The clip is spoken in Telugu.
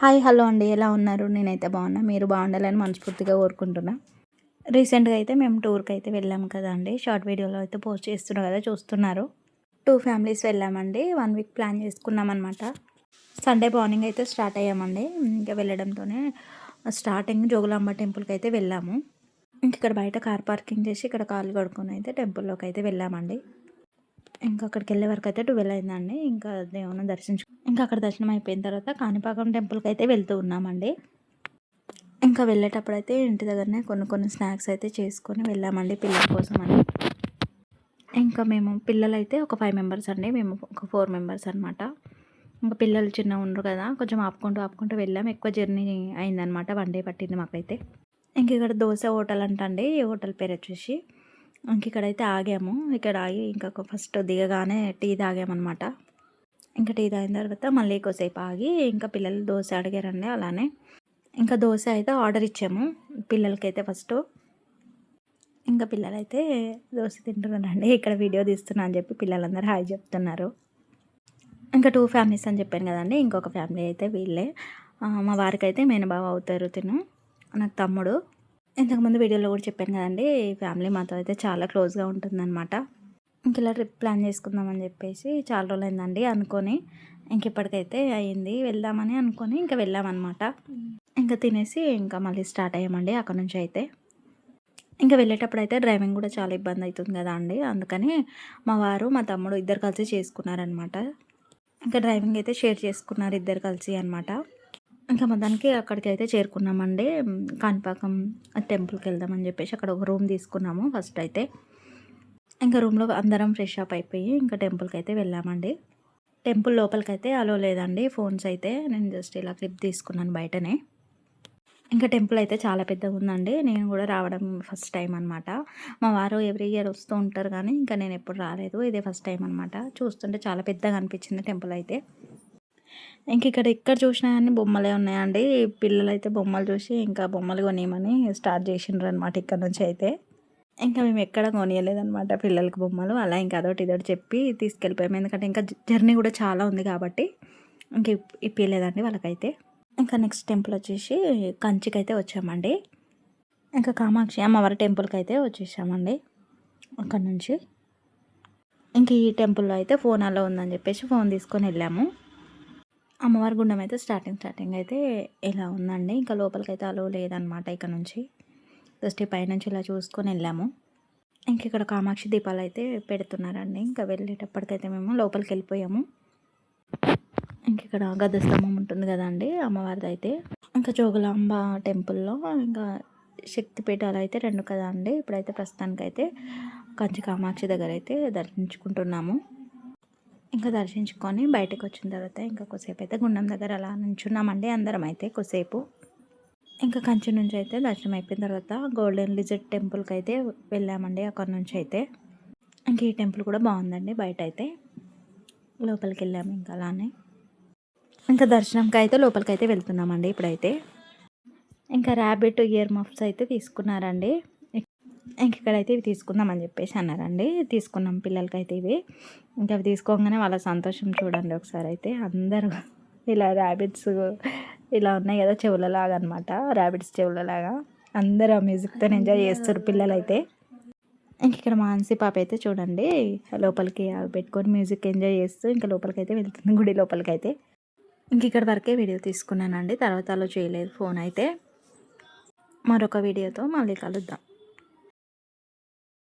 హాయ్ హలో అండి, ఎలా ఉన్నారు? నేనైతే బాగున్నా. మీరు బాగుండాలని మనస్ఫూర్తిగా కోరుకుంటున్నా. రీసెంట్గా అయితే మేము టూర్కి అయితే వెళ్ళాము కదా అండి. షార్ట్ వీడియోలో అయితే పోస్ట్ చేస్తున్నారు కదా, చూస్తున్నారు. 2 ఫ్యామిలీస్ వెళ్ళామండి. 1 వీక్ ప్లాన్ చేసుకున్నాం అనమాట. సండే మార్నింగ్ అయితే స్టార్ట్ అయ్యామండి. ఇంకా వెళ్ళడంతోనే స్టార్టింగ్ జోగులాంబ టెంపుల్కి అయితే వెళ్ళాము. ఇంక ఇక్కడ బయట కార్ పార్కింగ్ చేసి ఇక్కడ కాళ్ళు కడుక్కొని అయితే టెంపుల్లోకి అయితే వెళ్ళామండి. ఇంకా అక్కడికి వెళ్ళే వరకు అయితే 12 అయిందండి. ఇంకా దేవుని ఇంకా అక్కడ దర్శనం అయిపోయిన తర్వాత కాణిపాకం టెంపుల్కి అయితే వెళ్తూ ఉన్నామండి. ఇంకా వెళ్ళేటప్పుడు అయితే ఇంటి దగ్గరనే కొన్ని స్నాక్స్ అయితే చేసుకొని వెళ్ళామండి పిల్లల కోసం అని. ఇంకా మేము పిల్లలైతే ఒక 5 మెంబర్స్ అండి, మేము ఒక 4 మెంబర్స్ అనమాట. ఇంకా పిల్లలు చిన్నగా ఉండరు కదా, కొంచెం ఆపుకుంటూ వెళ్ళాము. ఎక్కువ జర్నీ అయిందనమాట, 1 డే పట్టింది మాకైతే. ఇంక ఇక్కడ దోశ హోటల్ అంటండి, ఈ హోటల్ పేరు వచ్చేసి. ఇంక ఇక్కడైతే ఆగాము. ఇక్కడ ఆగి ఇంకా ఫస్ట్ దిగగానే టీ తాగామన్నమాట. ఇంకా టీ తాగిన తర్వాత మళ్ళీ కొద్దిసేపు ఆగి ఇంకా పిల్లలు దోశ అడిగారండి. అలానే ఇంకా దోశ అయితే ఆర్డర్ ఇచ్చాము పిల్లలకైతే ఫస్ట్. ఇంకా పిల్లలైతే దోశ తింటున్నారండి. ఇక్కడ వీడియో తీస్తున్నా అని చెప్పి పిల్లలందరూ హాయ్ చెప్తున్నారు. ఇంకా 2 ఫ్యామిలీస్ అని చెప్పాను కదండి. ఇంకొక ఫ్యామిలీ అయితే వీళ్ళే. మా వారికి అయితే మేనబావ అవుతారు, నాకు తమ్ముడు. ఇంతకుముందు వీడియోలో కూడా చెప్పాను కదండి, ఈ ఫ్యామిలీ మాతో అయితే చాలా క్లోజ్గా ఉంటుందన్నమాట. ఇంక ఇలా ట్రిప్ ప్లాన్ చేసుకుందామని చెప్పేసి చాలా రోజులైందండి అనుకొని. ఇంక ఇప్పటికైతే అయింది, వెళ్దామని అనుకొని ఇంకా వెళ్ళామన్నమాట. ఇంకా తినేసి ఇంకా మళ్ళీ స్టార్ట్ అయ్యామండి అక్కడ నుంచి అయితే. ఇంకా వెళ్ళేటప్పుడు అయితే డ్రైవింగ్ కూడా చాలా ఇబ్బంది అవుతుంది కదా అండి, అందుకని మా వారు మా తమ్ముడు ఇద్దరు కలిసి చేసుకున్నారనమాట. ఇంకా డ్రైవింగ్ అయితే షేర్ చేసుకున్నారు ఇద్దరు కలిసి అనమాట. ఇంకా మొత్తానికి అక్కడికి అయితే చేరుకున్నామండి. కాణిపాకం టెంపుల్కి వెళ్దామని చెప్పేసి అక్కడ ఒక రూమ్ తీసుకున్నాము ఫస్ట్ అయితే. ఇంకా రూమ్లో అందరం ఫ్రెష్ అప్ అయిపోయి ఇంకా టెంపుల్కి అయితే వెళ్ళామండి. టెంపుల్ లోపలికి అయితే అలో లేదండి ఫోన్స్ అయితే. నేను జస్ట్ ఇలా క్లిప్ తీసుకున్నాను బయటనే. ఇంకా టెంపుల్ అయితే చాలా పెద్దగా ఉందండి. నేను కూడా రావడం ఫస్ట్ టైం అనమాట. మా వారు ఎవ్రీ ఇయర్ వస్తూ ఉంటారు కానీ ఇంకా నేను ఎప్పుడు రాలేదు, ఇదే ఫస్ట్ టైం అనమాట. చూస్తుంటే చాలా పెద్దగా అనిపించింది టెంపుల్ అయితే. ఇంక ఎక్కడ చూసినా కానీ బొమ్మలే ఉన్నాయండి. పిల్లలైతే బొమ్మలు చూసి ఇంకా బొమ్మలు కొనియమని స్టార్ట్ చేసిండ్రు అనమాట ఇక్కడ నుంచి అయితే. ఇంకా మేము ఎక్కడ కొనియలేదనమాట పిల్లలకి బొమ్మలు. అలా ఇంకా అదొకటి ఇదొకటి చెప్పి తీసుకెళ్ళిపోయాము. ఎందుకంటే ఇంకా జర్నీ కూడా చాలా ఉంది కాబట్టి ఇంక ఇప్పియలేదండి వాళ్ళకైతే. ఇంకా నెక్స్ట్ టెంపుల్ వచ్చేసి కంచికి అయితే వచ్చామండి. ఇంకా కామాక్షి అమ్మవారి టెంపుల్కి అయితే వచ్చేసామండి అక్కడ నుంచి. ఇంక ఈ టెంపుల్లో అయితే ఫోన్ అలా ఉందని చెప్పేసి ఫోన్ తీసుకొని వెళ్ళాము. అమ్మవారి గుండం అయితే స్టార్టింగ్ అయితే ఇలా ఉందండి. ఇంకా లోపలికి అయితే అలో లేదనమాట ఇక్కడ నుంచి. జస్ట్ పైనుంచి ఇలా చూసుకొని వెళ్ళాము. ఇంక ఇక్కడ కామాక్షి దీపాలు అయితే పెడుతున్నారండి. ఇంకా వెళ్ళేటప్పటికైతే మేము లోపలికి వెళ్ళిపోయాము. ఇంక ఇక్కడ గద్ద స్తంభం ఉంటుంది కదండి అమ్మవారిది అయితే. ఇంకా జోగులాంబ టెంపుల్లో ఇంకా శక్తిపీఠాలు అయితే 2 కదా అండి. ఇప్పుడైతే ప్రస్తుతానికైతే కంచి కామాక్షి దగ్గర అయితే దర్శించుకుంటున్నాము. ఇంకా దర్శించుకొని బయటకు వచ్చిన తర్వాత ఇంకా కొద్దిసేపు అయితే గుండం దగ్గర అలా నుంచున్నామండి అందరం అయితే కొద్దిసేపు. ఇంకా కంచి నుంచి అయితే దర్శనం అయిపోయిన తర్వాత గోల్డెన్ లిజర్డ్ టెంపుల్కి అయితే వెళ్ళామండి అక్కడ నుంచి అయితే. ఇంక ఈ టెంపుల్ కూడా బాగుందండి. బయట అయితే లోపలికి వెళ్ళాము ఇంకా అలానే. ఇంకా దర్శనంకి అయితే లోపలికి అయితే వెళ్తున్నామండి ఇప్పుడైతే. ఇంకా ర్యాబిట్ ఇయర్ మఫ్స్ అయితే తీసుకున్నారండి. ఇంక ఇక్కడైతే ఇవి తీసుకుందామని చెప్పేసి అన్నారండి. తీసుకున్నాం పిల్లలకైతే ఇవి. ఇంకా అవి తీసుకోగానే వాళ్ళ సంతోషం చూడండి ఒకసారి అయితే. అందరూ ఇలా ర్యాబిట్స్ ఇలా ఉన్నాయి కదా చెవులలాగా అనమాట, ర్యాబిట్స్ చెవులలాగా. అందరూ ఆ మ్యూజిక్తో ఎంజాయ్ చేస్తారు పిల్లలైతే. ఇంక ఇక్కడ మానసి పాప అయితే చూడండి లోపలికి పెట్టుకొని మ్యూజిక్ ఎంజాయ్ చేస్తూ ఇంకా లోపలికి అయితే వెళ్తుంది, గుడి లోపలికి అయితే. ఇంక ఇక్కడ వరకే వీడియో తీసుకున్నానండి, తర్వాత అలా చేయలేదు ఫోన్ అయితే. మరొక వీడియోతో మళ్ళీ కలుద్దాం.